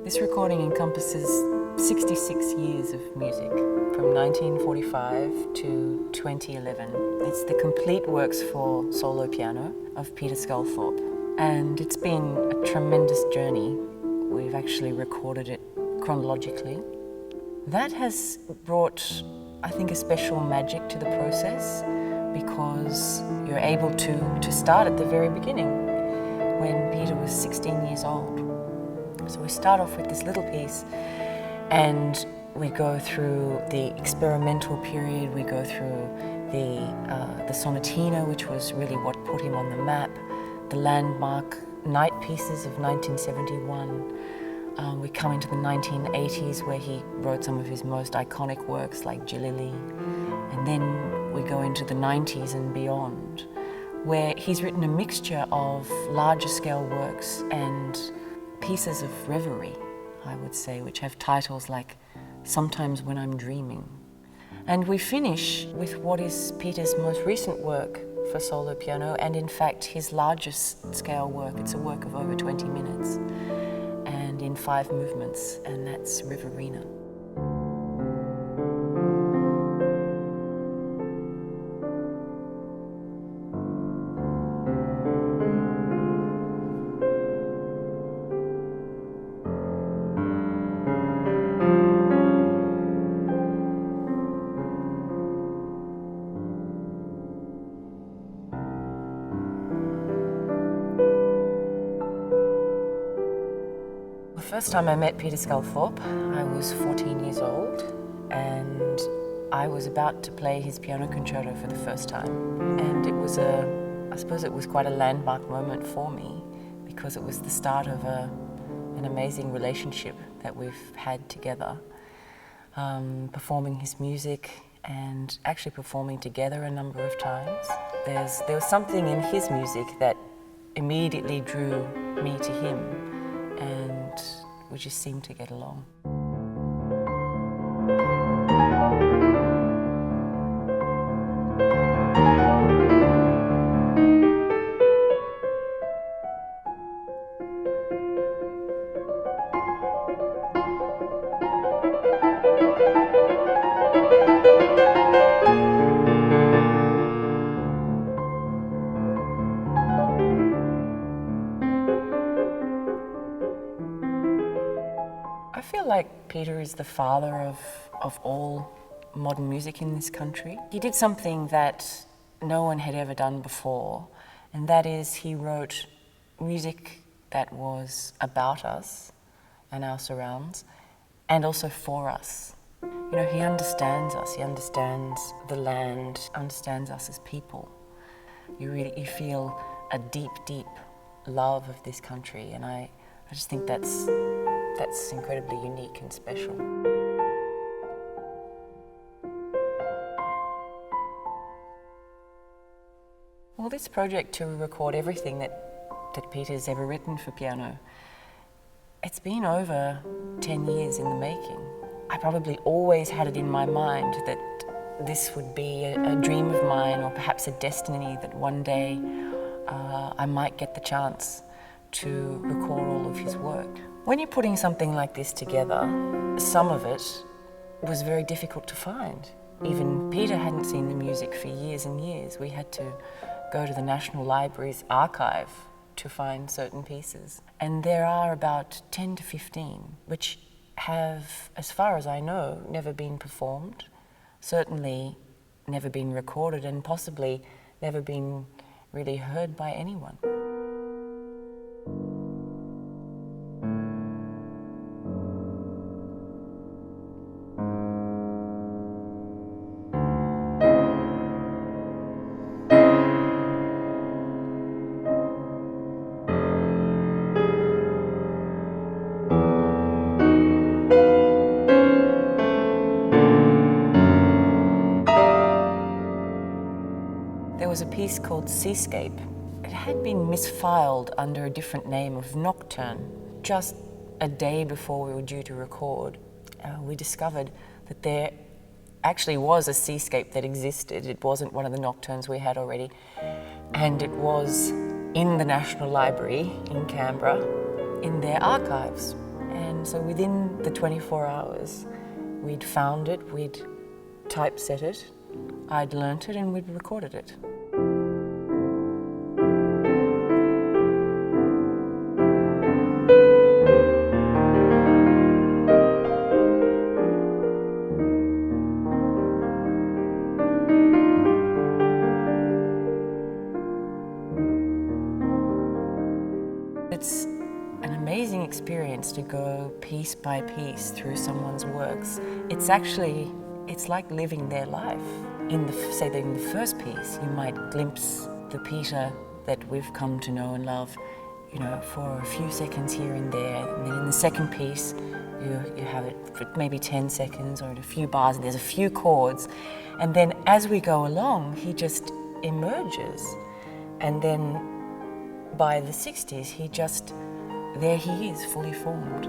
This recording encompasses 66 years of music, from 1945 to 2011. It's the complete works for solo piano of Peter Sculthorpe, and it's been a tremendous journey. We've actually recorded it chronologically. That has brought, I think, a special magic to the process, because you're able to start at the very beginning, when Peter was 16 years old. So we start off with this little piece, and we go through the experimental period, we go through the sonatina, which was really what put him on the map, the landmark night pieces of 1971. We come into the 1980s, where he wrote some of his most iconic works like Djilile, and then we go into the 90s and beyond, where he's written a mixture of larger scale works and pieces of reverie, I would say, which have titles like Sometimes When I'm Dreaming. And we finish with what is Peter's most recent work for solo piano, and in fact his largest scale work. It's a work of over 20 minutes and in 5 movements, and that's Riverina. The first time I met Peter Sculthorpe, I was 14 years old, and I was about to play his piano concerto for the first time. And it was I suppose it was quite a landmark moment for me, because it was the start of an amazing relationship that we've had together, performing his music and actually performing together a number of times. There was something in his music that immediately drew me to him, and we just seemed to get along. I feel like Peter is the father of all modern music in this country. He did something that no one had ever done before, and that is he wrote music that was about us and our surrounds, and also for us. You know, he understands us, he understands the land, understands us as people. You feel a deep, deep love of this country, and I just think that's incredibly unique and special. Well, this project to record everything that Peter's ever written for piano, it's been over 10 years in the making. I probably always had it in my mind that this would be a dream of mine, or perhaps a destiny, that one day I might get the chance to record all of his work. When you're putting something like this together, some of it was very difficult to find. Even Peter hadn't seen the music for years and years. We had to go to the National Library's archive to find certain pieces. And there are about 10 to 15, which have, as far as I know, never been performed, certainly never been recorded, and possibly never been really heard by anyone. There was a piece called Seascape. It had been misfiled under a different name of Nocturne. Just a day before we were due to record, we discovered that there actually was a Seascape that existed. It wasn't one of the Nocturnes we had already, and it was in the National Library in Canberra, in their archives. And so within the 24 hours, we'd found it, we'd typeset it, I'd learnt it, and we'd recorded it. It's an amazing experience to go piece by piece through someone's works. It's like living their life. In the first piece, you might glimpse the Peter that we've come to know and love, for a few seconds here and there. And then in the second piece, you have it for maybe 10 seconds or a few bars, and there's a few chords. And then as we go along, he just emerges. And then by the 60s, there he is, fully formed.